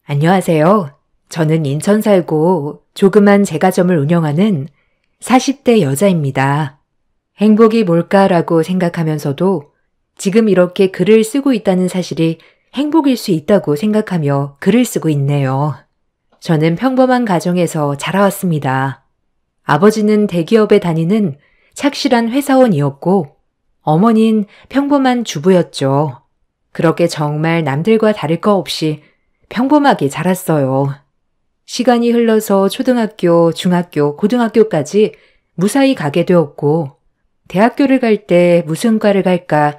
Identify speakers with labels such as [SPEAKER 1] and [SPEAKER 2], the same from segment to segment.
[SPEAKER 1] 안녕하세요. 저는 인천 살고 조그만 제과점을 운영하는 40대 여자입니다. 행복이 뭘까라고 생각하면서도 지금 이렇게 글을 쓰고 있다는 사실이 행복일 수 있다고 생각하며 글을 쓰고 있네요. 저는 평범한 가정에서 자라왔습니다. 아버지는 대기업에 다니는 착실한 회사원이었고 어머니는 평범한 주부였죠. 그렇게 정말 남들과 다를 거 없이 평범하게 자랐어요. 시간이 흘러서 초등학교, 중학교, 고등학교까지 무사히 가게 되었고 대학교를 갈 때 무슨 과를 갈까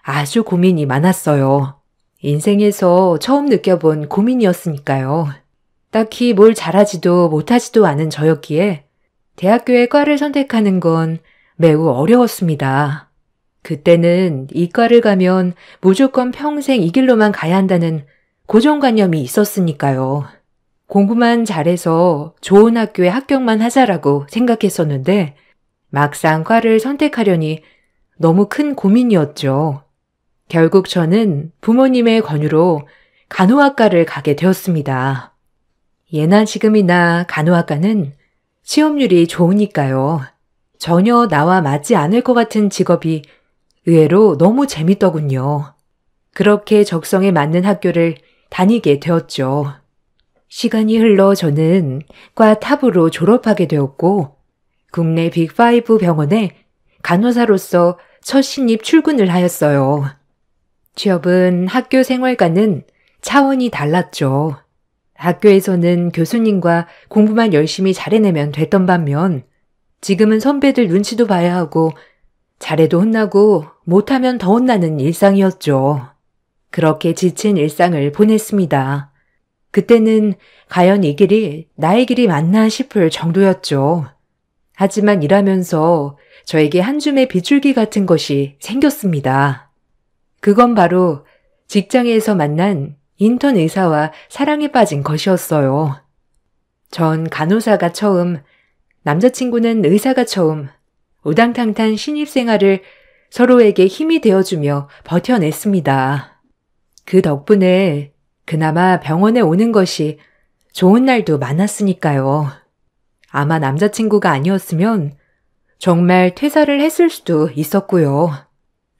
[SPEAKER 1] 아주 고민이 많았어요. 인생에서 처음 느껴본 고민이었으니까요. 딱히 뭘 잘하지도 못하지도 않은 저였기에 대학교의 과를 선택하는 건 매우 어려웠습니다. 그때는 이 과를 가면 무조건 평생 이 길로만 가야 한다는 고정관념이 있었으니까요. 공부만 잘해서 좋은 학교에 합격만 하자라고 생각했었는데 막상 과를 선택하려니 너무 큰 고민이었죠. 결국 저는 부모님의 권유로 간호학과를 가게 되었습니다. 예나 지금이나 간호학과는 취업률이 좋으니까요. 전혀 나와 맞지 않을 것 같은 직업이 의외로 너무 재밌더군요. 그렇게 적성에 맞는 학교를 다니게 되었죠. 시간이 흘러 저는 과 탑으로 졸업하게 되었고 국내 빅5 병원에 간호사로서 첫 신입 출근을 하였어요. 취업은 학교 생활과는 차원이 달랐죠. 학교에서는 교수님과 공부만 열심히 잘해내면 됐던 반면 지금은 선배들 눈치도 봐야 하고 잘해도 혼나고 못하면 더 혼나는 일상이었죠. 그렇게 지친 일상을 보냈습니다. 그때는 과연 이 길이 나의 길이 맞나 싶을 정도였죠. 하지만 일하면서 저에게 한 줌의 빗줄기 같은 것이 생겼습니다. 그건 바로 직장에서 만난 인턴 의사와 사랑에 빠진 것이었어요. 전 간호사가 처음, 남자친구는 의사가 처음, 우당탕탕 신입생활을 서로에게 힘이 되어주며 버텨냈습니다. 그 덕분에 그나마 병원에 오는 것이 좋은 날도 많았으니까요. 아마 남자친구가 아니었으면 정말 퇴사를 했을 수도 있었고요.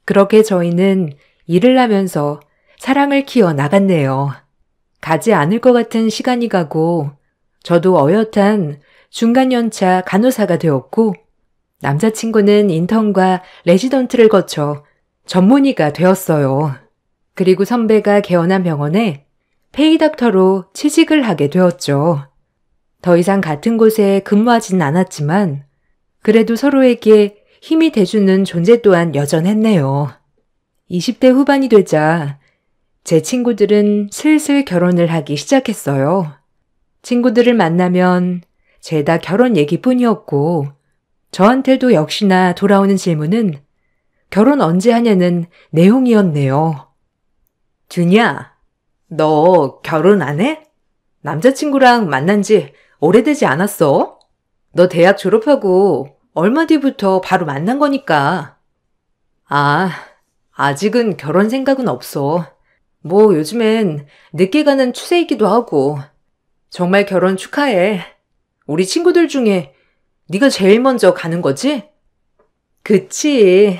[SPEAKER 1] 그렇게 저희는 일을 하면서 사랑을 키워 나갔네요. 가지 않을 것 같은 시간이 가고 저도 어엿한 중간연차 간호사가 되었고 남자친구는 인턴과 레지던트를 거쳐 전문의가 되었어요. 그리고 선배가 개원한 병원에 페이닥터로 취직을 하게 되었죠. 더 이상 같은 곳에 근무하진 않았지만 그래도 서로에게 힘이 돼주는 존재 또한 여전했네요. 20대 후반이 되자 제 친구들은 슬슬 결혼을 하기 시작했어요. 친구들을 만나면 죄다 결혼 얘기뿐이었고 저한테도 역시나 돌아오는 질문은 결혼 언제 하냐는 내용이었네요. 준이야, 너 결혼 안 해? 남자친구랑 만난 지 오래되지 않았어? 너 대학 졸업하고 얼마 뒤부터 바로 만난 거니까. 아, 아직은 결혼 생각은 없어. 뭐 요즘엔 늦게 가는 추세이기도 하고. 정말 결혼 축하해. 우리 친구들 중에 네가 제일 먼저 가는 거지? 그치.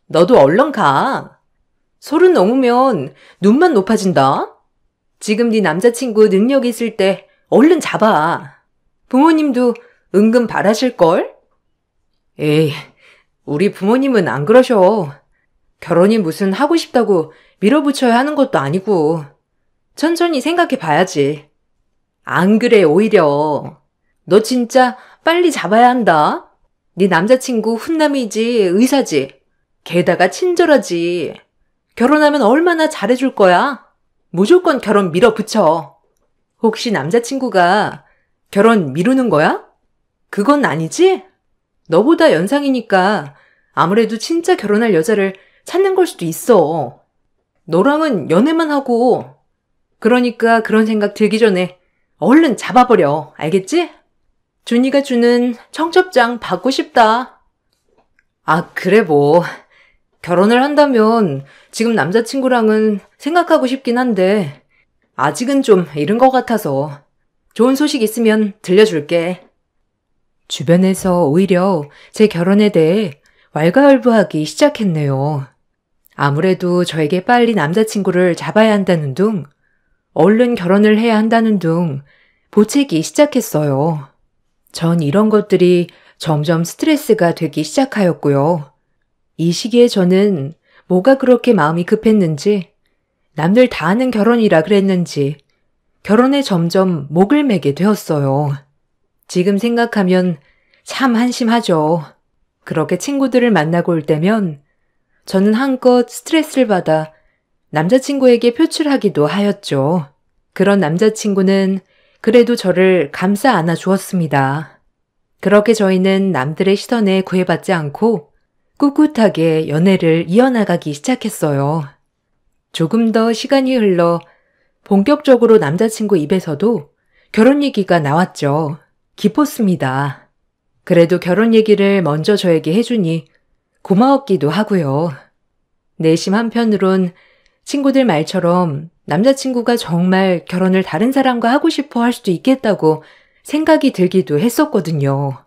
[SPEAKER 1] 너도 얼른 가. 30 넘으면 눈만 높아진다. 지금 네 남자친구 능력 있을 때 얼른 잡아. 부모님도 은근 바라실걸? 에이, 우리 부모님은 안 그러셔. 결혼이 무슨 하고 싶다고 밀어붙여야 하는 것도 아니고 천천히 생각해 봐야지. 안 그래, 오히려. 너 진짜 빨리 잡아야 한다. 네 남자친구 훈남이지, 의사지. 게다가 친절하지. 결혼하면 얼마나 잘해줄 거야? 무조건 결혼 밀어붙여. 혹시 남자친구가 결혼 미루는 거야? 그건 아니지? 너보다 연상이니까 아무래도 진짜 결혼할 여자를 찾는 걸 수도 있어. 너랑은 연애만 하고. 그러니까 그런 생각 들기 전에 얼른 잡아버려. 알겠지? 준이가 주는 청첩장 받고 싶다. 아, 그래 뭐. 결혼을 한다면 지금 남자친구랑은 생각하고 싶긴 한데 아직은 좀 이른 것 같아서 좋은 소식 있으면 들려줄게. 주변에서 오히려 제 결혼에 대해 왈가왈부하기 시작했네요. 아무래도 저에게 빨리 남자친구를 잡아야 한다는 둥, 얼른 결혼을 해야 한다는 둥 보채기 시작했어요. 전 이런 것들이 점점 스트레스가 되기 시작하였고요. 이 시기에 저는 뭐가 그렇게 마음이 급했는지, 남들 다 하는 결혼이라 그랬는지 결혼에 점점 목을 매게 되었어요. 지금 생각하면 참 한심하죠. 그렇게 친구들을 만나고 올 때면 저는 한껏 스트레스를 받아 남자친구에게 표출하기도 하였죠. 그런 남자친구는 그래도 저를 감싸 안아 주었습니다. 그렇게 저희는 남들의 시선에 구애받지 않고 꿋꿋하게 연애를 이어나가기 시작했어요. 조금 더 시간이 흘러 본격적으로 남자친구 입에서도 결혼 얘기가 나왔죠. 기뻤습니다. 그래도 결혼 얘기를 먼저 저에게 해주니 고마웠기도 하고요. 내심 한편으론 친구들 말처럼 남자친구가 정말 결혼을 다른 사람과 하고 싶어 할 수도 있겠다고 생각이 들기도 했었거든요.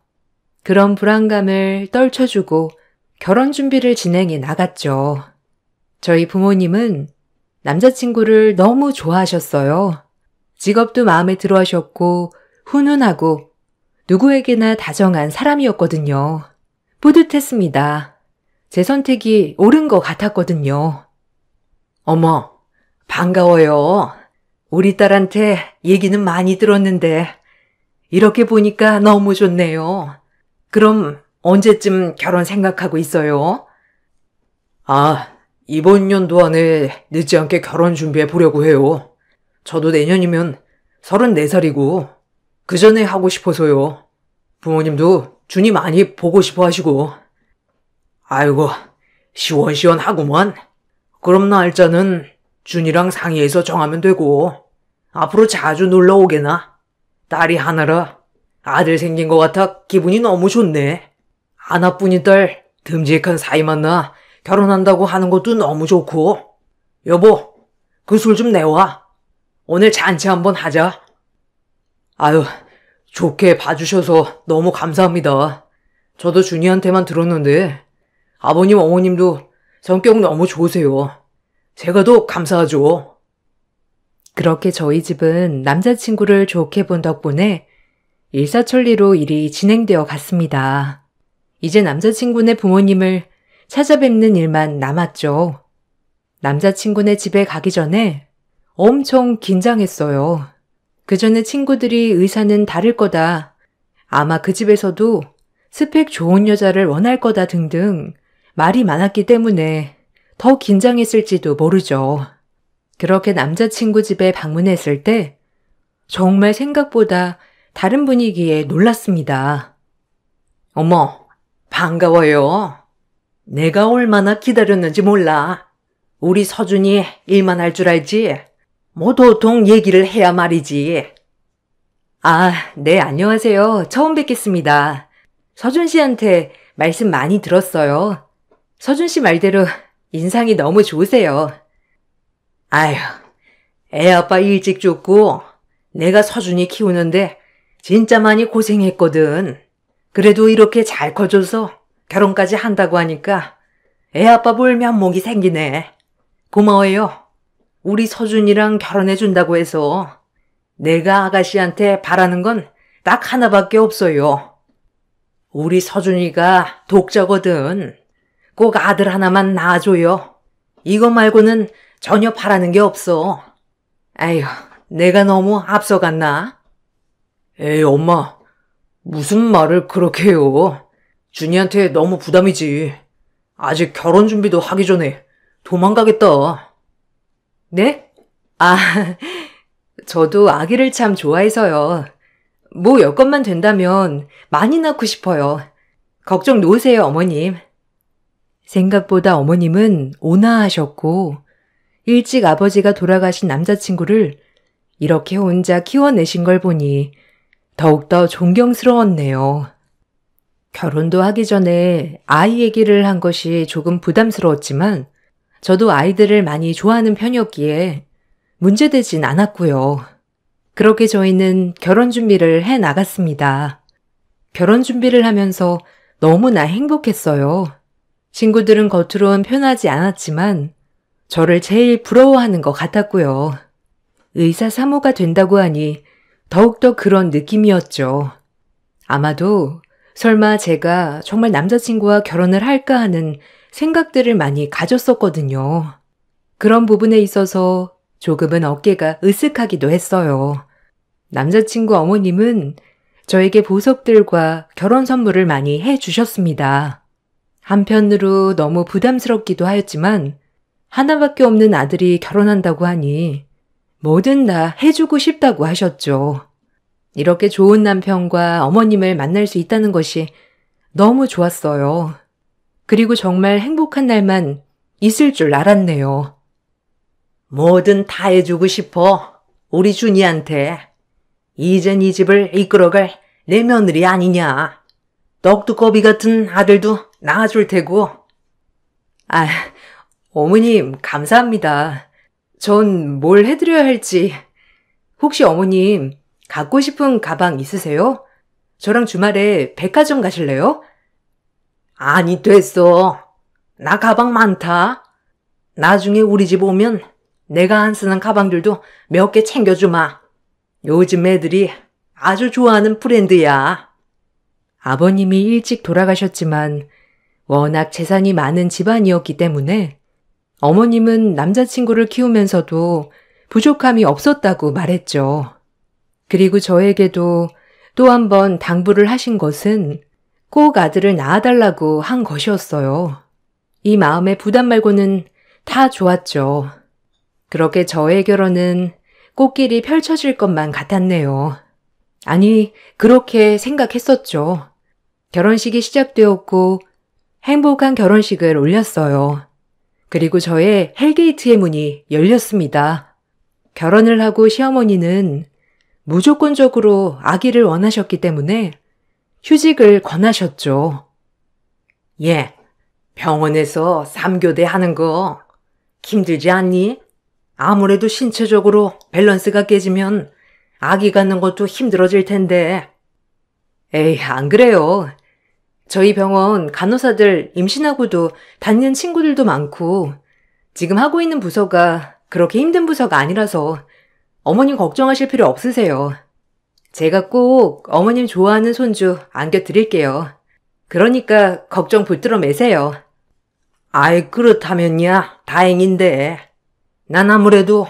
[SPEAKER 1] 그런 불안감을 떨쳐주고 결혼 준비를 진행해 나갔죠. 저희 부모님은 남자친구를 너무 좋아하셨어요. 직업도 마음에 들어 하셨고 훈훈하고 누구에게나 다정한 사람이었거든요. 뿌듯했습니다. 제 선택이 옳은 것 같았거든요. 어머, 반가워요. 우리 딸한테 얘기는 많이 들었는데 이렇게 보니까 너무 좋네요. 그럼 언제쯤 결혼 생각하고 있어요? 이번 연도 안에 늦지 않게 결혼 준비해 보려고 해요. 저도 내년이면 34살이고 그 전에 하고 싶어서요. 부모님도 준이 많이 보고 싶어 하시고. 아이고, 시원시원하구만. 그럼 날짜는 준이랑 상의해서 정하면 되고 앞으로 자주 놀러 오게나. 딸이 하나라 아들 생긴 것 같아 기분이 너무 좋네. 하나뿐인 딸 듬직한 사이 만나 결혼한다고 하는 것도 너무 좋고. 여보, 그 술 좀 내와. 오늘 잔치 한번 하자. 아유, 좋게 봐주셔서 너무 감사합니다. 저도 준이한테만 들었는데 아버님 어머님도 성격 너무 좋으세요. 제가 더 감사하죠. 그렇게 저희 집은 남자친구를 좋게 본 덕분에 일사천리로 일이 진행되어 갔습니다. 이제 남자친구네 부모님을 찾아뵙는 일만 남았죠. 남자친구네 집에 가기 전에 엄청 긴장했어요. 그 전에 친구들이 의사는 다를 거다. 아마 그 집에서도 스펙 좋은 여자를 원할 거다 등등 말이 많았기 때문에 더 긴장했을지도 모르죠. 그렇게 남자친구 집에 방문했을 때 정말 생각보다 다른 분위기에 놀랐습니다. 어머, 반가워요. 내가 얼마나 기다렸는지 몰라. 우리 서준이 일만 할 줄 알지? 뭐 도통 얘기를 해야 말이지. 네, 안녕하세요. 처음 뵙겠습니다. 서준 씨한테 말씀 많이 들었어요. 서준 씨 말대로 인상이 너무 좋으세요. 아휴, 애 아빠 일찍 죽고 내가 서준이 키우는데 진짜 많이 고생했거든. 그래도 이렇게 잘 커줘서 결혼까지 한다고 하니까 애 아빠 볼 면목이 생기네. 고마워요. 우리 서준이랑 결혼해준다고 해서 내가 아가씨한테 바라는 건 딱 하나밖에 없어요. 우리 서준이가 독자거든. 꼭 아들 하나만 낳아줘요. 이거 말고는 전혀 바라는 게 없어. 아휴, 내가 너무 앞서갔나? 에이, 엄마. 무슨 말을 그렇게 해요. 준이한테 너무 부담이지. 아직 결혼 준비도 하기 전에 도망가겠다. 네? 저도 아기를 참 좋아해서요. 뭐 여건만 된다면 많이 낳고 싶어요. 걱정 놓으세요, 어머님. 생각보다 어머님은 온화하셨고 일찍 아버지가 돌아가신 남자친구를 이렇게 혼자 키워내신 걸 보니 더욱더 존경스러웠네요. 결혼도 하기 전에 아이 얘기를 한 것이 조금 부담스러웠지만 저도 아이들을 많이 좋아하는 편이었기에 문제되진 않았고요. 그렇게 저희는 결혼 준비를 해 나갔습니다. 결혼 준비를 하면서 너무나 행복했어요. 친구들은 겉으론 표현하지 않았지만 저를 제일 부러워하는 것 같았고요. 의사 사모가 된다고 하니 더욱더 그런 느낌이었죠. 아마도 설마 제가 정말 남자친구와 결혼을 할까 하는 생각들을 많이 가졌었거든요. 그런 부분에 있어서 조금은 어깨가 으쓱하기도 했어요. 남자친구 어머님은 저에게 보석들과 결혼 선물을 많이 해주셨습니다. 한편으로 너무 부담스럽기도 하였지만 하나밖에 없는 아들이 결혼한다고 하니 뭐든 다 해주고 싶다고 하셨죠. 이렇게 좋은 남편과 어머님을 만날 수 있다는 것이 너무 좋았어요. 그리고 정말 행복한 날만 있을 줄 알았네요. 뭐든 다 해주고 싶어. 우리 준이한테. 이젠 이 집을 이끌어갈 내 며느리 아니냐. 떡두꺼비 같은 아들도 낳아줄 테고. 아, 어머님 감사합니다. 전 뭘 해드려야 할지. 혹시 어머님 갖고 싶은 가방 있으세요? 저랑 주말에 백화점 가실래요? 아니 됐어. 나 가방 많다. 나중에 우리 집 오면 내가 안 쓰는 가방들도 몇 개 챙겨주마. 요즘 애들이 아주 좋아하는 브랜드야. 아버님이 일찍 돌아가셨지만 워낙 재산이 많은 집안이었기 때문에 어머님은 남자친구를 키우면서도 부족함이 없었다고 말했죠. 그리고 저에게도 또 한 번 당부를 하신 것은 꼭 아들을 낳아달라고 한 것이었어요. 이 마음의 부담 말고는 다 좋았죠. 그렇게 저의 결혼은 꽃길이 펼쳐질 것만 같았네요. 아니, 그렇게 생각했었죠. 결혼식이 시작되었고 행복한 결혼식을 올렸어요. 그리고 저의 헬게이트의 문이 열렸습니다. 결혼을 하고 시어머니는 무조건적으로 아기를 원하셨기 때문에 휴직을 권하셨죠. 예, 병원에서 3교대 하는 거 힘들지 않니? 아무래도 신체적으로 밸런스가 깨지면 아기 갖는 것도 힘들어질 텐데. 에이, 안 그래요. 저희 병원 간호사들 임신하고도 다니는 친구들도 많고 지금 하고 있는 부서가 그렇게 힘든 부서가 아니라서 어머님 걱정하실 필요 없으세요. 제가 꼭 어머님 좋아하는 손주 안겨드릴게요. 그러니까 걱정 붙들어 매세요. 아이, 그렇다면야 다행인데. 난 아무래도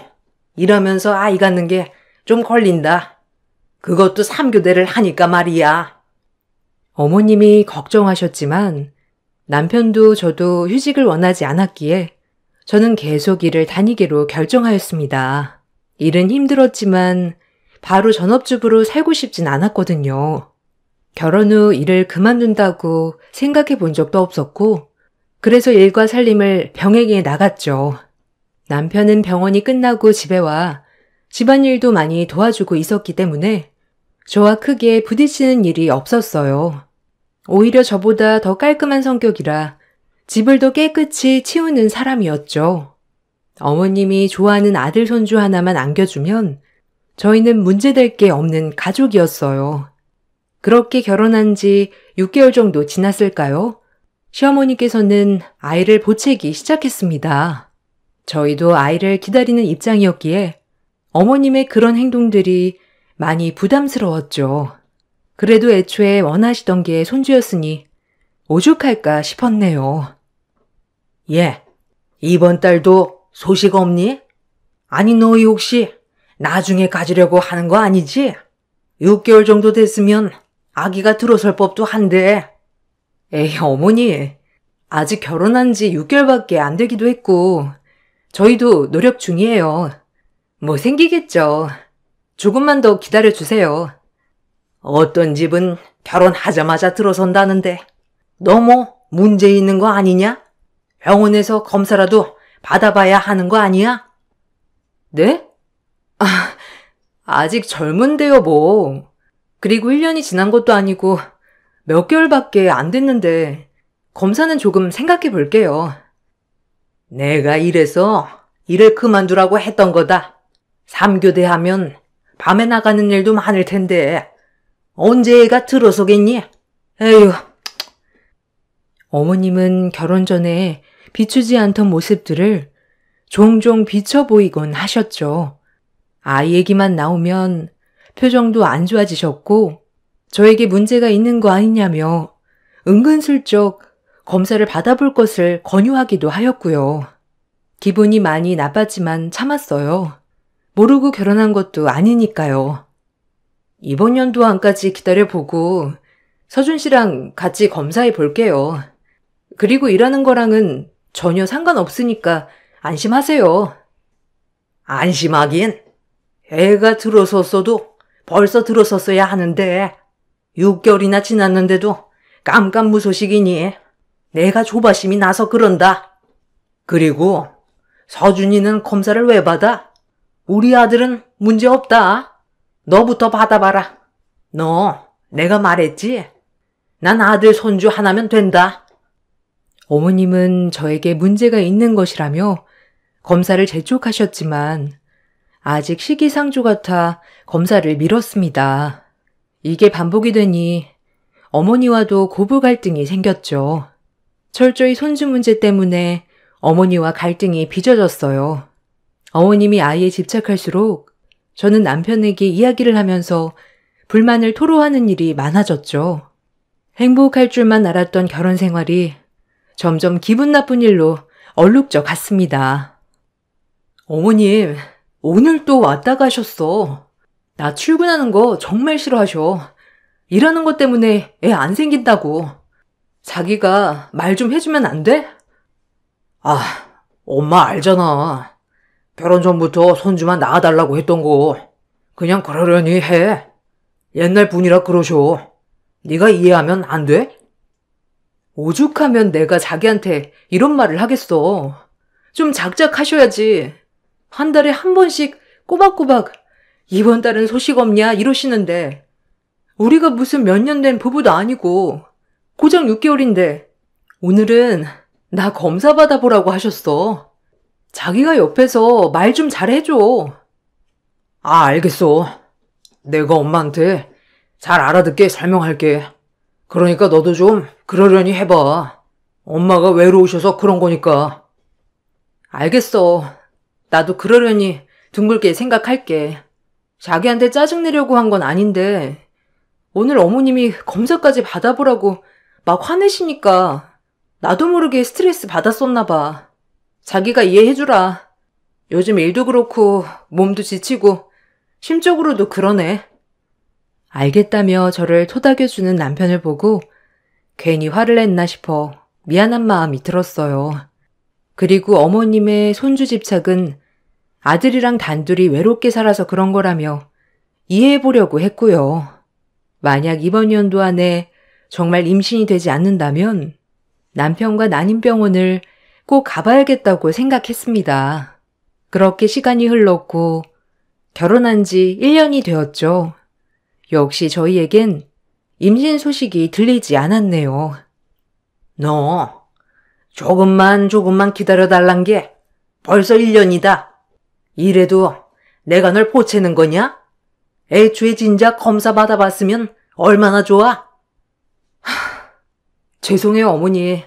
[SPEAKER 1] 일하면서 아이 갖는 게 좀 걸린다. 그것도 3교대를 하니까 말이야. 어머님이 걱정하셨지만 남편도 저도 휴직을 원하지 않았기에 저는 계속 일을 다니기로 결정하였습니다. 일은 힘들었지만 바로 전업주부로 살고 싶진 않았거든요. 결혼 후 일을 그만둔다고 생각해 본 적도 없었고 그래서 일과 살림을 병행해 나갔죠. 남편은 병원이 끝나고 집에 와 집안일도 많이 도와주고 있었기 때문에 저와 크게 부딪히는 일이 없었어요. 오히려 저보다 더 깔끔한 성격이라 집을 더 깨끗이 치우는 사람이었죠. 어머님이 좋아하는 아들 손주 하나만 안겨주면 저희는 문제될 게 없는 가족이었어요. 그렇게 결혼한 지 6개월 정도 지났을까요? 시어머니께서는 아이를 보채기 시작했습니다. 저희도 아이를 기다리는 입장이었기에 어머님의 그런 행동들이 많이 부담스러웠죠. 그래도 애초에 원하시던 게 손주였으니 오죽할까 싶었네요. 예, 이번 달도 소식 없니? 아니 너희 혹시 나중에 가지려고 하는 거 아니지? 6개월 정도 됐으면 아기가 들어설 법도 한데. 에이 어머니, 아직 결혼한 지 6개월밖에 안 되기도 했고 저희도 노력 중이에요. 뭐 생기겠죠. 조금만 더 기다려주세요. 어떤 집은 결혼하자마자 들어선다는데 너무 문제 있는 거 아니냐? 병원에서 검사라도 받아봐야 하는 거 아니야? 네? 아직 젊은데요 뭐. 그리고 1년이 지난 것도 아니고 몇 개월밖에 안 됐는데 검사는 조금 생각해 볼게요. 내가 이래서 일을 그만두라고 했던 거다. 3교대 하면 밤에 나가는 일도 많을 텐데 언제 애가 들어서겠니? 에휴. 어머님은 결혼 전에 비추지 않던 모습들을 종종 비춰 보이곤 하셨죠. 아이 얘기만 나오면 표정도 안 좋아지셨고 저에게 문제가 있는 거 아니냐며 은근슬쩍 검사를 받아볼 것을 권유하기도 하였고요. 기분이 많이 나빴지만 참았어요. 모르고 결혼한 것도 아니니까요. 이번 연도 안까지 기다려보고 서준 씨랑 같이 검사해 볼게요. 그리고 일하는 거랑은 전혀 상관없으니까 안심하세요. 안심하긴? 애가 들어섰어도 벌써 들어섰어야 하는데 6개월이나 지났는데도 깜깜무소식이니 내가 조바심이 나서 그런다. 그리고 서준이는 검사를 왜 받아? 우리 아들은 문제 없다. 너부터 받아봐라. 너 내가 말했지? 난 아들 손주 하나면 된다. 어머님은 저에게 문제가 있는 것이라며 검사를 재촉하셨지만 아직 시기상조 같아 검사를 미뤘습니다. 이게 반복이 되니 어머니와도 고부 갈등이 생겼죠. 철저히 손주 문제 때문에 어머니와 갈등이 빚어졌어요. 어머님이 아이에 집착할수록 저는 남편에게 이야기를 하면서 불만을 토로하는 일이 많아졌죠. 행복할 줄만 알았던 결혼 생활이 점점 기분 나쁜 일로 얼룩져 갔습니다. 어머님, 오늘 또 왔다 가셨어. 나 출근하는 거 정말 싫어하셔. 일하는 것 때문에 애 안 생긴다고. 자기가 말 좀 해주면 안 돼? 아, 엄마 알잖아. 결혼 전부터 손주만 낳아달라고 했던 거. 그냥 그러려니 해. 옛날 분이라 그러셔. 네가 이해하면 안 돼? 오죽하면 내가 자기한테 이런 말을 하겠어. 좀 작작하셔야지. 한 달에 한 번씩 꼬박꼬박 이번 달은 소식 없냐 이러시는데 우리가 무슨 몇 년 된 부부도 아니고 고작 6개월인데 오늘은 나 검사 받아보라고 하셨어. 자기가 옆에서 말 좀 잘해줘. 아, 알겠어. 내가 엄마한테 잘 알아듣게 설명할게. 그러니까 너도 좀 그러려니 해봐. 엄마가 외로우셔서 그런 거니까. 알겠어. 나도 그러려니 둥글게 생각할게. 자기한테 짜증내려고 한 건 아닌데 오늘 어머님이 검사까지 받아보라고 막 화내시니까 나도 모르게 스트레스 받았었나 봐. 자기가 이해해주라. 요즘 일도 그렇고 몸도 지치고 심적으로도 그러네. 알겠다며 저를 토닥여주는 남편을 보고 괜히 화를 냈나 싶어 미안한 마음이 들었어요. 그리고 어머님의 손주 집착은 아들이랑 단둘이 외롭게 살아서 그런 거라며 이해해보려고 했고요. 만약 이번 연도 안에 정말 임신이 되지 않는다면 남편과 난임병원을 꼭 가봐야겠다고 생각했습니다. 그렇게 시간이 흘렀고 결혼한 지 1년이 되었죠. 역시 저희에겐 임신 소식이 들리지 않았네요. 너 조금만 기다려달란 게 벌써 1년이다. 이래도 내가 널 보채는 거냐? 애초에 진작 검사 받아봤으면 얼마나 좋아? 죄송해요, 어머니.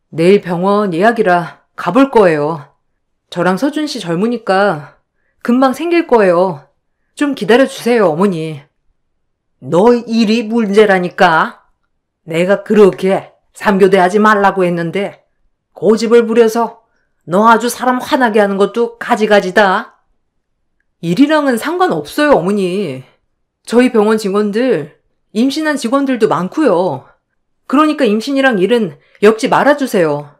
[SPEAKER 1] 내일 병원 예약이라 가볼 거예요. 저랑 서준 씨 젊으니까 금방 생길 거예요. 좀 기다려주세요, 어머니. 너 일이 문제라니까. 내가 그렇게 3교대 하지 말라고 했는데 고집을 부려서 너 아주 사람 화나게 하는 것도 가지가지다. 일이랑은 상관없어요, 어머니. 저희 병원 직원들, 임신한 직원들도 많고요. 그러니까 임신이랑 일은 엮지 말아주세요.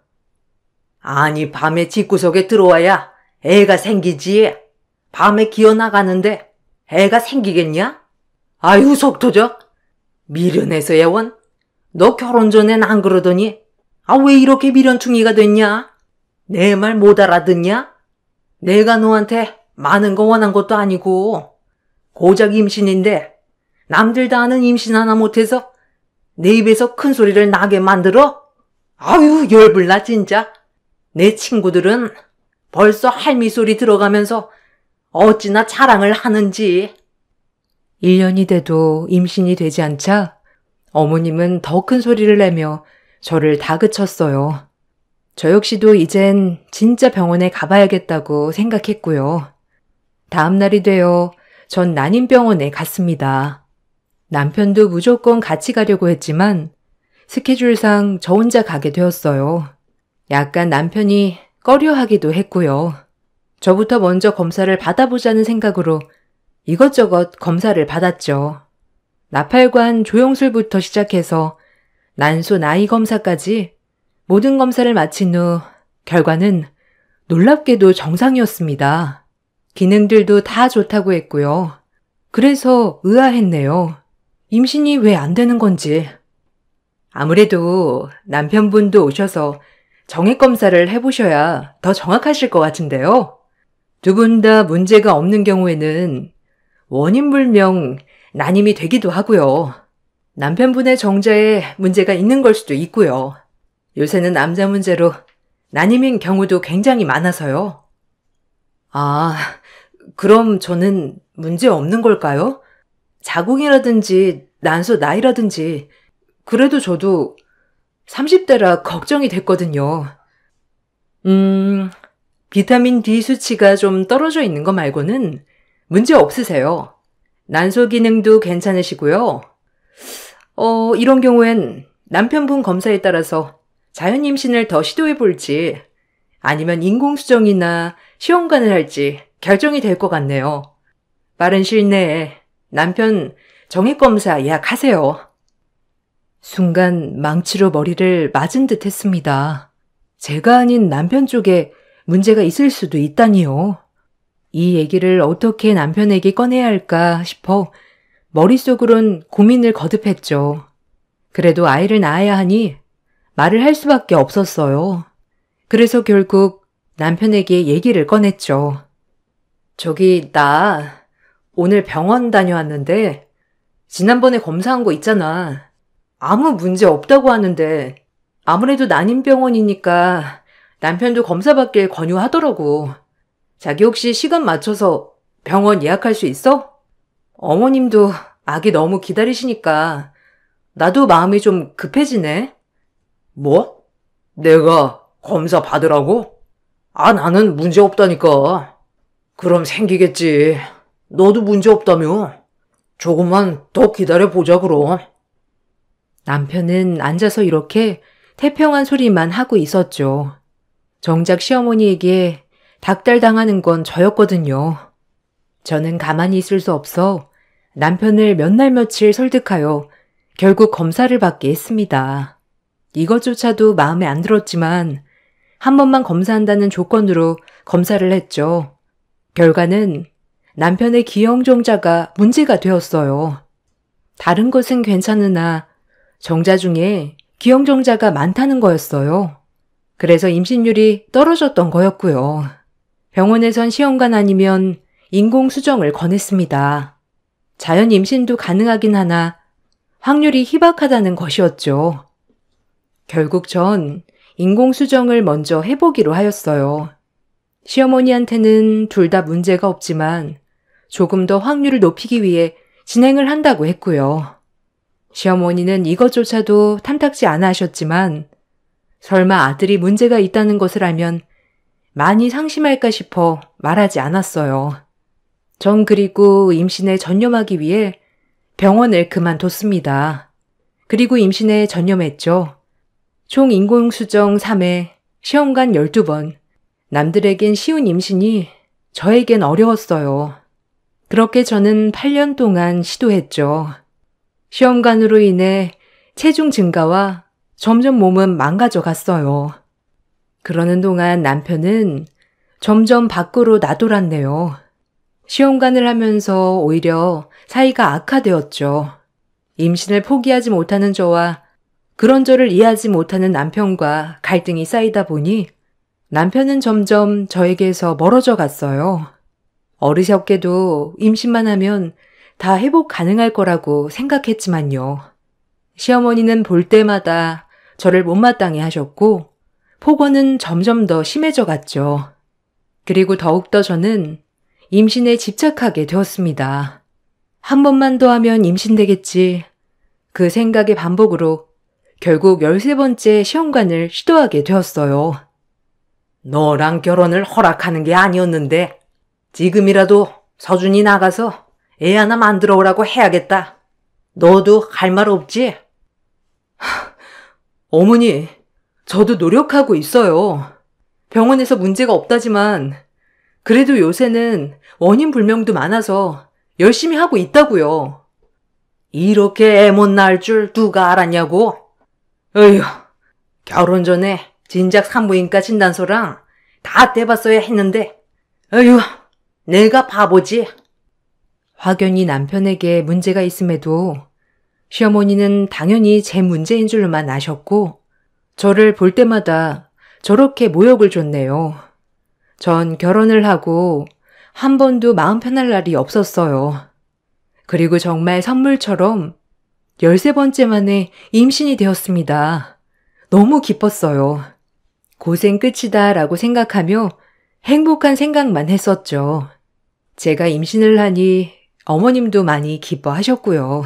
[SPEAKER 1] 아니, 밤에 집구석에 들어와야 애가 생기지. 밤에 기어나가는데 애가 생기겠냐? 아유, 속 터져. 미련해서 애원. 너 결혼 전엔 안 그러더니 왜 이렇게 미련충이가 됐냐? 내 말 못 알아듣냐? 내가 너한테 많은 거 원한 것도 아니고 고작 임신인데 남들 다 아는 임신 하나 못해서 내 입에서 큰 소리를 나게 만들어? 아유, 열불나 진짜. 내 친구들은 벌써 할미 소리 들어가면서 어찌나 자랑을 하는지. 1년이 돼도 임신이 되지 않자 어머님은 더 큰 소리를 내며 저를 다그쳤어요. 저 역시도 이젠 진짜 병원에 가봐야겠다고 생각했고요. 다음 날이 되어 전 난임병원에 갔습니다. 남편도 무조건 같이 가려고 했지만 스케줄상 저 혼자 가게 되었어요. 약간 남편이 꺼려하기도 했고요. 저부터 먼저 검사를 받아보자는 생각으로 이것저것 검사를 받았죠. 나팔관 조영술부터 시작해서 난소 나이 검사까지 모든 검사를 마친 후 결과는 놀랍게도 정상이었습니다. 기능들도 다 좋다고 했고요. 그래서 의아했네요. 임신이 왜 안 되는 건지. 아무래도 남편분도 오셔서 정액검사를 해보셔야 더 정확하실 것 같은데요. 두 분 다 문제가 없는 경우에는 원인불명 난임이 되기도 하고요. 남편분의 정자에 문제가 있는 걸 수도 있고요. 요새는 남자 문제로 난임인 경우도 굉장히 많아서요. 아, 그럼 저는 문제 없는 걸까요? 자궁이라든지 난소 나이라든지 그래도 저도 30대라 걱정이 됐거든요. 비타민 D 수치가 좀 떨어져 있는 거 말고는 문제 없으세요. 난소 기능도 괜찮으시고요. 이런 경우엔 남편분 검사에 따라서 자연 임신을 더 시도해 볼지 아니면 인공수정이나 시험관을 할지 결정이 될 것 같네요. 빠른 시일 내에 남편 정액검사 예약하세요. 순간 망치로 머리를 맞은 듯 했습니다. 제가 아닌 남편 쪽에 문제가 있을 수도 있다니요. 이 얘기를 어떻게 남편에게 꺼내야 할까 싶어 머릿속으론 고민을 거듭했죠. 그래도 아이를 낳아야 하니 말을 할 수밖에 없었어요. 그래서 결국 남편에게 얘기를 꺼냈죠. 저기, 나 오늘 병원 다녀왔는데 지난번에 검사한 거 있잖아. 아무 문제 없다고 하는데 아무래도 난임병원이니까 남편도 검사 받길 권유하더라고. 자기 혹시 시간 맞춰서 병원 예약할 수 있어? 어머님도 아기 너무 기다리시니까 나도 마음이 좀 급해지네. 뭐? 내가 검사 받으라고? 나는 문제 없다니까. 그럼 생기겠지. 너도 문제 없다며. 조금만 더 기다려보자 그럼. 남편은 앉아서 이렇게 태평한 소리만 하고 있었죠. 정작 시어머니에게 닥달당하는 건 저였거든요. 저는 가만히 있을 수 없어 남편을 몇 날 며칠 설득하여 결국 검사를 받게 했습니다. 이것조차도 마음에 안 들었지만 한 번만 검사한다는 조건으로 검사를 했죠. 결과는 남편의 기형정자가 문제가 되었어요. 다른 것은 괜찮으나 정자 중에 기형정자가 많다는 거였어요. 그래서 임신율이 떨어졌던 거였고요. 병원에선 시험관 아니면 인공수정을 권했습니다. 자연 임신도 가능하긴 하나 확률이 희박하다는 것이었죠. 결국 전 인공수정을 먼저 해보기로 하였어요. 시어머니한테는 둘 다 문제가 없지만 조금 더 확률을 높이기 위해 진행을 한다고 했고요. 시어머니는 이것조차도 탐탁지 않아 하셨지만 설마 아들이 문제가 있다는 것을 알면 많이 상심할까 싶어 말하지 않았어요. 전 그리고 임신에 전념하기 위해 병원을 그만뒀습니다. 그리고 임신에 전념했죠. 총 인공수정 3회, 시험관 12번. 남들에겐 쉬운 임신이 저에겐 어려웠어요. 그렇게 저는 8년 동안 시도했죠. 시험관으로 인해 체중 증가와 점점 몸은 망가져 갔어요. 그러는 동안 남편은 점점 밖으로 나돌았네요. 시험관을 하면서 오히려 사이가 악화되었죠. 임신을 포기하지 못하는 저와 그런 저를 이해하지 못하는 남편과 갈등이 쌓이다 보니 남편은 점점 저에게서 멀어져 갔어요. 어리석게도 임신만 하면 다 회복 가능할 거라고 생각했지만요. 시어머니는 볼 때마다 저를 못마땅해 하셨고 폭언은 점점 더 심해져 갔죠. 그리고 더욱더 저는 임신에 집착하게 되었습니다. 한 번만 더 하면 임신되겠지. 그 생각의 반복으로 결국 13번째 시험관을 시도하게 되었어요. 너랑 결혼을 허락하는 게 아니었는데 지금이라도 서준이 나가서 애 하나 만들어 오라고 해야겠다. 너도 할 말 없지? 어머니, 저도 노력하고 있어요. 병원에서 문제가 없다지만 그래도 요새는 원인 불명도 많아서 열심히 하고 있다고요. 이렇게 애 못 낳을 줄 누가 알았냐고? 어휴, 결혼 전에 진작 산부인과 진단서랑 다 떼봤어야 했는데, 어휴, 내가 바보지. 확연히 남편에게 문제가 있음에도 시어머니는 당연히 제 문제인 줄만 아셨고 저를 볼 때마다 저렇게 모욕을 줬네요. 전 결혼을 하고 한 번도 마음 편할 날이 없었어요. 그리고 정말 선물처럼 13번째 만에 임신이 되었습니다. 너무 기뻤어요. 고생 끝이다 라고 생각하며 행복한 생각만 했었죠. 제가 임신을 하니 어머님도 많이 기뻐하셨고요.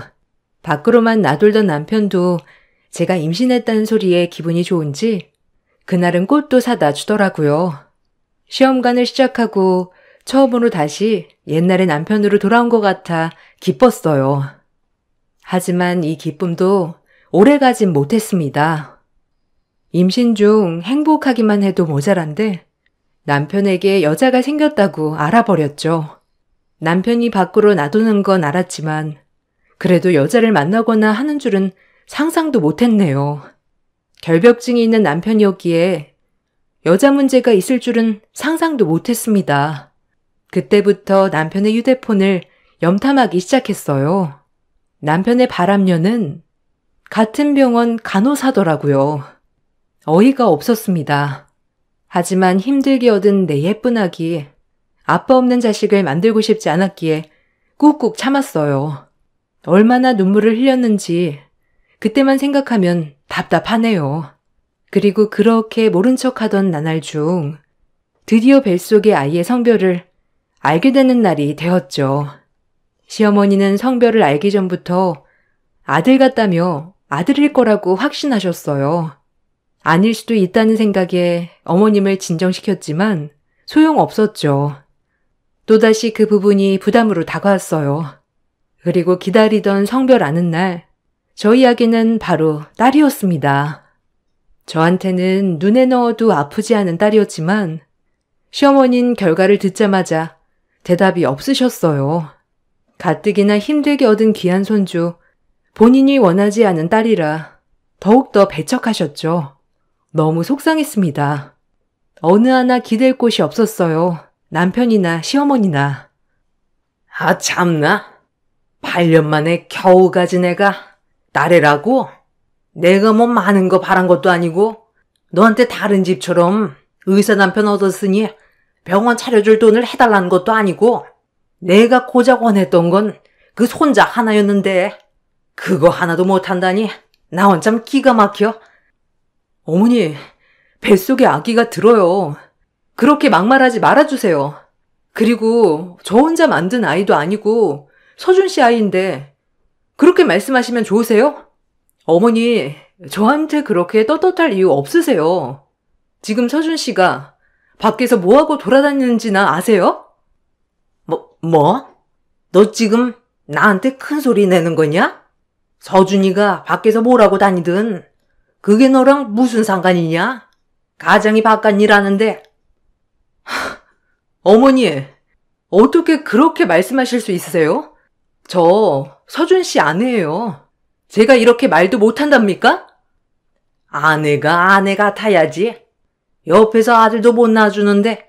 [SPEAKER 1] 밖으로만 나돌던 남편도 제가 임신했다는 소리에 기분이 좋은지 그날은 꽃도 사다 주더라고요. 시험관을 시작하고 처음으로 다시 옛날의 남편으로 돌아온 것 같아 기뻤어요. 하지만 이 기쁨도 오래가진 못했습니다. 임신 중 행복하기만 해도 모자란데 남편에게 여자가 생겼다고 알아버렸죠. 남편이 밖으로 나도는 건 알았지만 그래도 여자를 만나거나 하는 줄은 상상도 못했네요. 결벽증이 있는 남편이었기에 여자 문제가 있을 줄은 상상도 못했습니다. 그때부터 남편의 휴대폰을 염탐하기 시작했어요. 남편의 바람녀는 같은 병원 간호사더라고요. 어이가 없었습니다. 하지만 힘들게 얻은 내 예쁜 아기, 아빠 없는 자식을 만들고 싶지 않았기에 꾹꾹 참았어요. 얼마나 눈물을 흘렸는지 그때만 생각하면 답답하네요. 그리고 그렇게 모른 척하던 나날 중 드디어 뱃속의 아이의 성별을 알게 되는 날이 되었죠. 시어머니는 성별을 알기 전부터 아들 같다며 아들일 거라고 확신하셨어요. 아닐 수도 있다는 생각에 어머님을 진정시켰지만 소용없었죠. 또다시 그 부분이 부담으로 다가왔어요. 그리고 기다리던 성별 아는 날, 저희 아기는 바로 딸이었습니다. 저한테는 눈에 넣어도 아프지 않은 딸이었지만 시어머니는 결과를 듣자마자 대답이 없으셨어요. 가뜩이나 힘들게 얻은 귀한 손주, 본인이 원하지 않은 딸이라 더욱더 배척하셨죠. 너무 속상했습니다. 어느 하나 기댈 곳이 없었어요. 남편이나 시어머니나. 아 참나. 8년 만에 겨우 가진 애가 딸애라고? 내가 뭐 많은 거 바란 것도 아니고 너한테 다른 집처럼 의사 남편 얻었으니 병원 차려줄 돈을 해달라는 것도 아니고 내가 고작 원했던 건 그 손자 하나였는데 그거 하나도 못한다니 나 혼참 기가 막혀. 어머니, 뱃속에 아기가 들어요. 그렇게 막말하지 말아주세요. 그리고 저 혼자 만든 아이도 아니고 서준 씨 아이인데 그렇게 말씀하시면 좋으세요? 어머니, 저한테 그렇게 떳떳할 이유 없으세요. 지금 서준 씨가 밖에서 뭐하고 돌아다니는지나 아세요? 뭐? 너 지금 나한테 큰 소리 내는 거냐? 서준이가 밖에서 뭐라고 다니든 그게 너랑 무슨 상관이냐? 가장이 바깥 일하는데. 어머니, 어떻게 그렇게 말씀하실 수 있으세요? 저 서준 씨 아내예요. 제가 이렇게 말도 못한답니까? 아내가 아내 같아야지. 옆에서 아들도 못 낳아주는데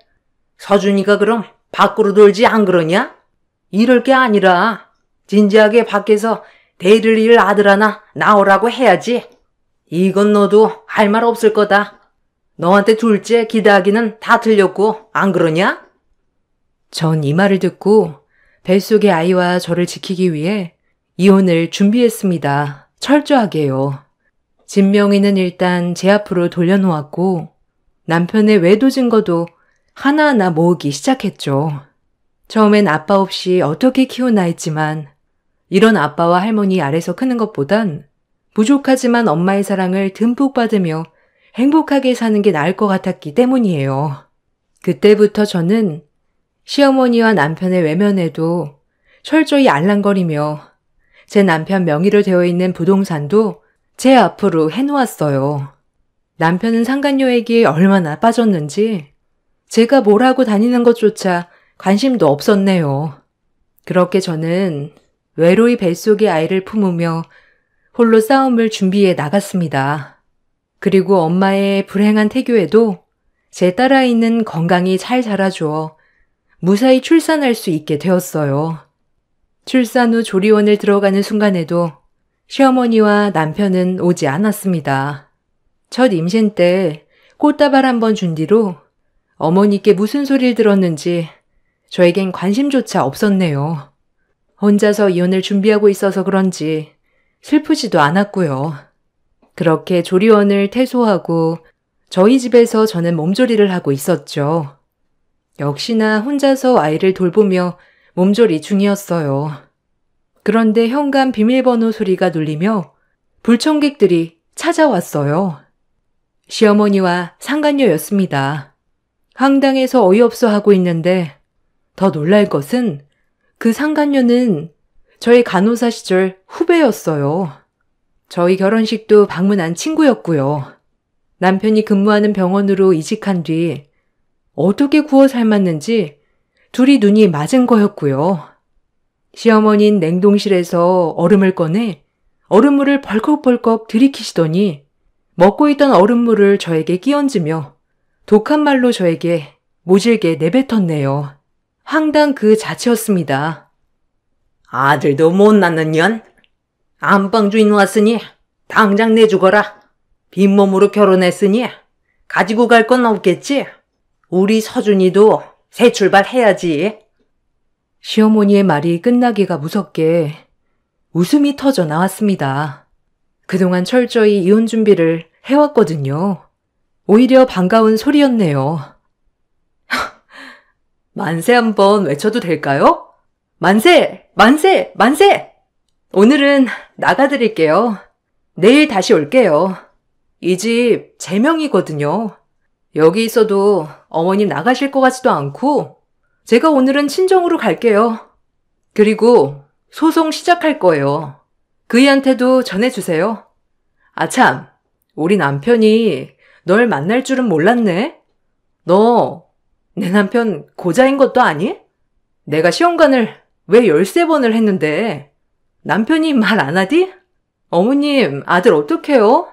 [SPEAKER 1] 서준이가 그럼 밖으로 돌지 안 그러냐? 이럴 게 아니라 진지하게 밖에서 대를 이을 아들 하나 낳으라고 해야지. 이건 너도 할 말 없을 거다. 너한테 둘째 기대하기는 다 틀렸고 안 그러냐? 전 이 말을 듣고 뱃속의 아이와 저를 지키기 위해 이혼을 준비했습니다. 철저하게요. 진명이는 일단 제 앞으로 돌려놓았고 남편의 외도 증거도 하나하나 모으기 시작했죠. 처음엔 아빠 없이 어떻게 키우나 했지만 이런 아빠와 할머니 아래서 크는 것보단 부족하지만 엄마의 사랑을 듬뿍 받으며 행복하게 사는 게 나을 것 같았기 때문이에요. 그때부터 저는 시어머니와 남편의 외면에도 철저히 알랑거리며 제 남편 명의로 되어 있는 부동산도 제 앞으로 해놓았어요. 남편은 상간녀에게 얼마나 빠졌는지 제가 뭘 하고 다니는 것조차 관심도 없었네요. 그렇게 저는 외로이 뱃속에 아이를 품으며 홀로 싸움을 준비해 나갔습니다. 그리고 엄마의 불행한 태교에도 제 딸아이는 건강히 잘 자라주어 무사히 출산할 수 있게 되었어요. 출산 후 조리원을 들어가는 순간에도 시어머니와 남편은 오지 않았습니다. 첫 임신 때 꽃다발 한 번 준 뒤로 어머니께 무슨 소리를 들었는지 저에겐 관심조차 없었네요. 혼자서 이혼을 준비하고 있어서 그런지 슬프지도 않았고요. 그렇게 조리원을 퇴소하고 저희 집에서 저는 몸조리를 하고 있었죠. 역시나 혼자서 아이를 돌보며 몸조리 중이었어요. 그런데 현관 비밀번호 소리가 눌리며 불청객들이 찾아왔어요. 시어머니와 상간녀였습니다. 황당해서 어이없어 하고 있는데 더 놀랄 것은 그 상간녀는 저희 간호사 시절 후배였어요. 저희 결혼식도 방문한 친구였고요. 남편이 근무하는 병원으로 이직한 뒤 어떻게 구워 삶았는지 둘이 눈이 맞은 거였고요. 시어머니는 냉동실에서 얼음을 꺼내 얼음물을 벌컥벌컥 들이키시더니 먹고 있던 얼음물을 저에게 끼얹으며 독한 말로 저에게 모질게 내뱉었네요. 황당 그 자체였습니다. 아들도 못 낳는 년? 안방 주인 왔으니 당장 내주거라. 빈몸으로 결혼했으니 가지고 갈 건 없겠지? 우리 서준이도 새 출발해야지. 시어머니의 말이 끝나기가 무섭게 웃음이 터져 나왔습니다. 그동안 철저히 이혼 준비를 해왔거든요. 오히려 반가운 소리였네요. 만세 한번 외쳐도 될까요? 만세! 만세! 만세! 오늘은 나가드릴게요. 내일 다시 올게요. 이 집 제 명이거든요. 여기 있어도 어머님 나가실 것 같지도 않고 제가 오늘은 친정으로 갈게요. 그리고 소송 시작할 거예요. 그이한테도 전해주세요. 아참, 우리 남편이 널 만날 줄은 몰랐네. 너 내 남편 고자인 것도 아니? 내가 시험관을 왜 13번을 했는데 남편이 말 안 하디? 어머님, 아들 어떡해요?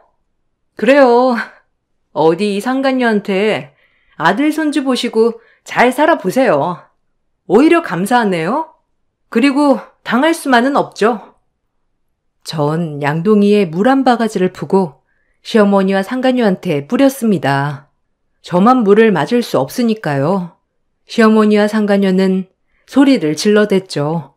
[SPEAKER 1] 그래요. 어디 이 상간녀한테 아들 손주 보시고 잘 살아보세요. 오히려 감사하네요. 그리고 당할 수만은 없죠. 전 양동이에 물 한 바가지를 푸고 시어머니와 상간녀한테 뿌렸습니다. 저만 물을 맞을 수 없으니까요. 시어머니와 상간녀는 소리를 질러댔죠.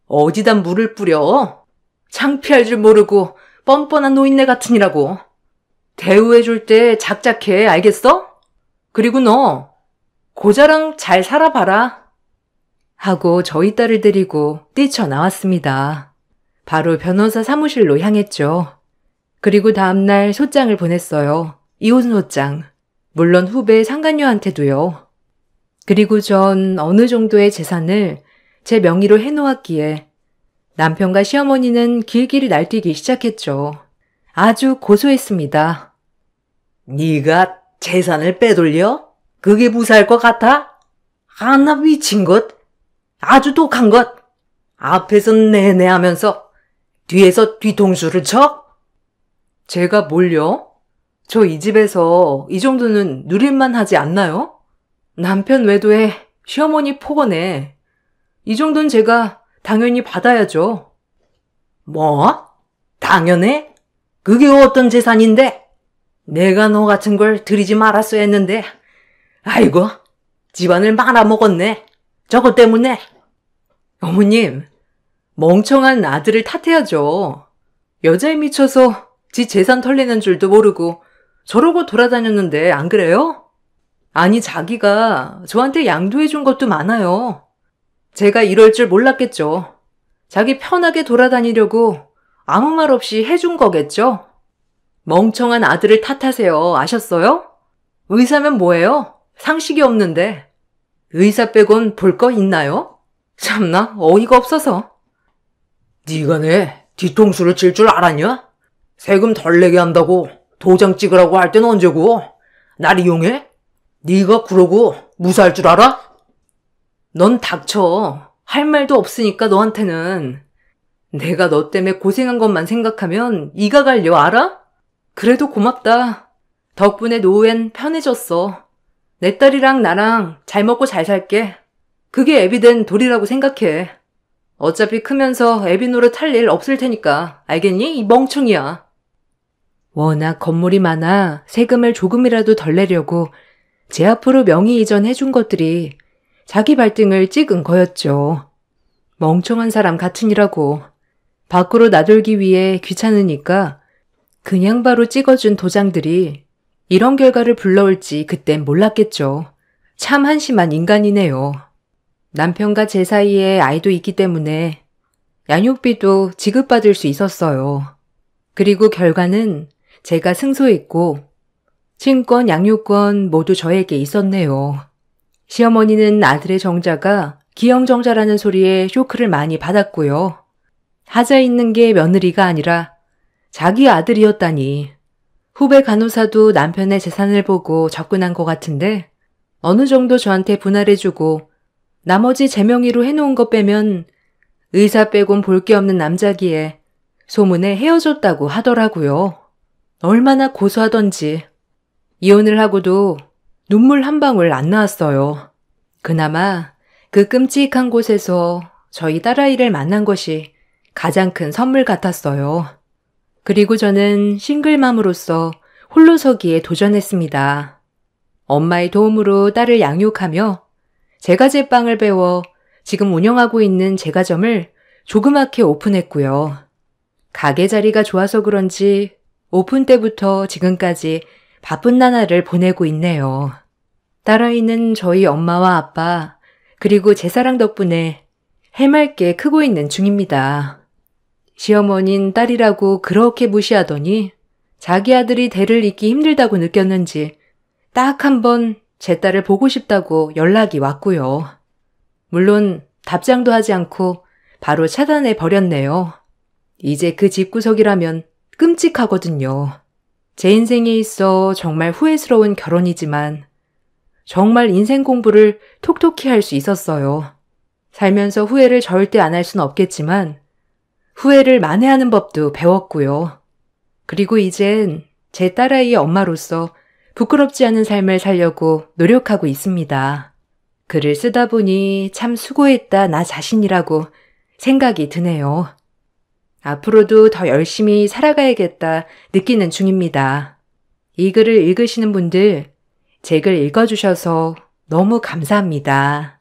[SPEAKER 1] 어디다 물을 뿌려? 창피할 줄 모르고 뻔뻔한 노인네 같으니라고. 대우해줄 때 작작해, 알겠어? 그리고 너 고자랑 잘 살아봐라. 하고 저희 딸을 데리고 뛰쳐나왔습니다. 바로 변호사 사무실로 향했죠. 그리고 다음날 소장을 보냈어요. 이혼 소장. 물론 후배 상간녀한테도요. 그리고 전 어느 정도의 재산을 제 명의로 해놓았기에 남편과 시어머니는 길길이 날뛰기 시작했죠. 아주 고소했습니다. 네가 재산을 빼돌려? 그게 무사할 것 같아? 하나 미친 것? 아주 독한 것? 앞에서 내내 하면서 뒤에서 뒤통수를 쳐? 제가 뭘요? 저 이 집에서 이 정도는 누릴만 하지 않나요? 남편 외도에 시어머니 폭언에 이 정도는 제가 당연히 받아야죠. 뭐? 당연해? 그게 어떤 재산인데? 내가 너 같은 걸 들이지 말았어야 했는데. 아이고, 집안을 말아먹었네. 저것 때문에. 어머님, 멍청한 아들을 탓해야죠. 여자에 미쳐서 지 재산 털리는 줄도 모르고 저러고 돌아다녔는데 안 그래요? 아니 자기가 저한테 양도해준 것도 많아요. 제가 이럴 줄 몰랐겠죠. 자기 편하게 돌아다니려고 아무 말 없이 해준 거겠죠? 멍청한 아들을 탓하세요. 아셨어요? 의사면 뭐예요? 상식이 없는데. 의사 빼곤 볼 거 있나요? 참나 어이가 없어서. 네가 내 뒤통수를 칠 줄 알았냐? 세금 덜 내게 한다고 도장 찍으라고 할 땐 언제고? 날 이용해? 네가 그러고 무사할 줄 알아? 넌 닥쳐. 할 말도 없으니까 너한테는. 내가 너 때문에 고생한 것만 생각하면 이가 갈려 알아? 그래도 고맙다. 덕분에 노후엔 편해졌어. 내 딸이랑 나랑 잘 먹고 잘 살게. 그게 애비 된 도리라고 생각해. 어차피 크면서 애비 노릇 할 일 없을 테니까. 알겠니? 이 멍청이야. 워낙 건물이 많아 세금을 조금이라도 덜 내려고 제 앞으로 명의 이전해준 것들이 자기 발등을 찍은 거였죠. 멍청한 사람 같으니라고. 밖으로 나돌기 위해 귀찮으니까 그냥 바로 찍어준 도장들이 이런 결과를 불러올지 그땐 몰랐겠죠. 참 한심한 인간이네요. 남편과 제 사이에 아이도 있기 때문에 양육비도 지급받을 수 있었어요. 그리고 결과는 제가 승소했고 친권, 양육권 모두 저에게 있었네요. 시어머니는 아들의 정자가 기형정자라는 소리에 쇼크를 많이 받았고요. 하자 있는 게 며느리가 아니라 자기 아들이었다니. 후배 간호사도 남편의 재산을 보고 접근한 것 같은데 어느 정도 저한테 분할해주고 나머지 제 명의로 해놓은 것 빼면 의사 빼곤 볼 게 없는 남자기에 소문에 헤어졌다고 하더라고요. 얼마나 고소하던지. 이혼을 하고도 눈물 한 방울 안 나왔어요. 그나마 그 끔찍한 곳에서 저희 딸아이를 만난 것이 가장 큰 선물 같았어요. 그리고 저는 싱글맘으로서 홀로서기에 도전했습니다. 엄마의 도움으로 딸을 양육하며 제가 제빵을 배워 지금 운영하고 있는 제과점을 조그맣게 오픈했고요. 가게 자리가 좋아서 그런지 오픈 때부터 지금까지 바쁜 나날을 보내고 있네요. 딸아이는 저희 엄마와 아빠 그리고 제 사랑 덕분에 해맑게 크고 있는 중입니다. 시어머니는 딸이라고 그렇게 무시하더니 자기 아들이 대를 잇기 힘들다고 느꼈는지 딱 한 번 제 딸을 보고 싶다고 연락이 왔고요. 물론 답장도 하지 않고 바로 차단해 버렸네요. 이제 그 집구석이라면 끔찍하거든요. 제 인생에 있어 정말 후회스러운 결혼이지만 정말 인생 공부를 톡톡히 할 수 있었어요. 살면서 후회를 절대 안 할 수는 없겠지만 후회를 만회하는 법도 배웠고요. 그리고 이젠 제 딸아이의 엄마로서 부끄럽지 않은 삶을 살려고 노력하고 있습니다. 글을 쓰다 보니 참 수고했다 나 자신이라고 생각이 드네요. 앞으로도 더 열심히 살아가야겠다 느끼는 중입니다. 이 글을 읽으시는 분들, 제 글 읽어주셔서 너무 감사합니다.